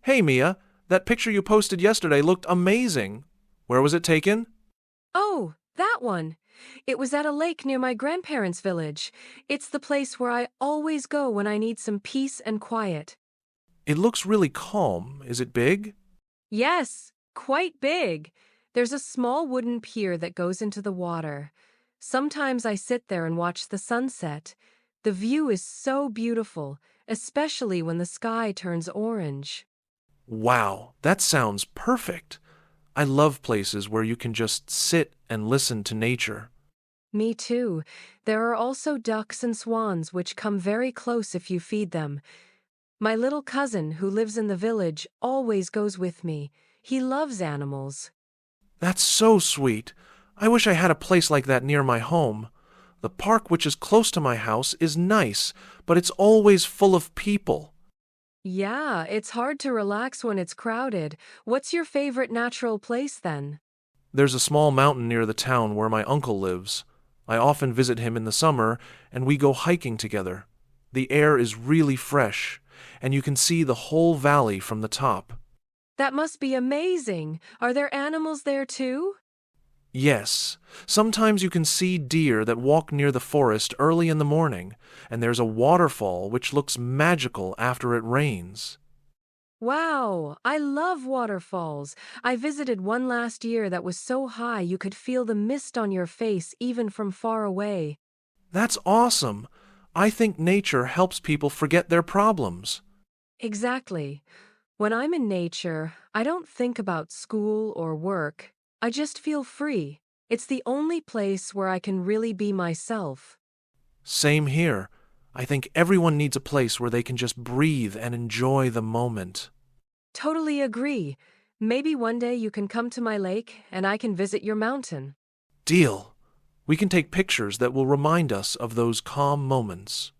Hey Mia, that picture you posted yesterday looked amazing. Where was it taken? Oh, that one. It was at a lake near my grandparents' village. It's the place where I always go when I need some peace and quiet. It looks really calm. Is it big? Yes, quite big. There's a small wooden pier that goes into the water. Sometimes I sit there and watch the sunset. The view is so beautiful, especially when the sky turns orange. Wow, that sounds perfect. I love places where you can just sit and listen to nature. Me too. There are also ducks and swans which come very close if you feed them. My little cousin, who lives in the village, always goes with me. He loves animals. That's so sweet. I wish I had a place like that near my home. The park, which is close to my house, is nice, but it's always full of people. Yeah, it's hard to relax when it's crowded. What's your favorite natural place then? There's a small mountain near the town where my uncle lives. I often visit him in the summer, and we go hiking together. The air is really fresh, and you can see the whole valley from the top. That must be amazing. Are there animals there too? Yes, sometimes you can see deer that walk near the forest early in the morning, and there's a waterfall which looks magical after it rains. Wow, I love waterfalls. I visited one last year that was so high you could feel the mist on your face even from far away. That's awesome! I think nature helps people forget their problems. Exactly. When I'm in nature, I don't think about school or work. I just feel free. It's the only place where I can really be myself. Same here. I think everyone needs a place where they can just breathe and enjoy the moment. Totally agree. Maybe one day you can come to my lake and I can visit your mountain. Deal! We can take pictures that will remind us of those calm moments.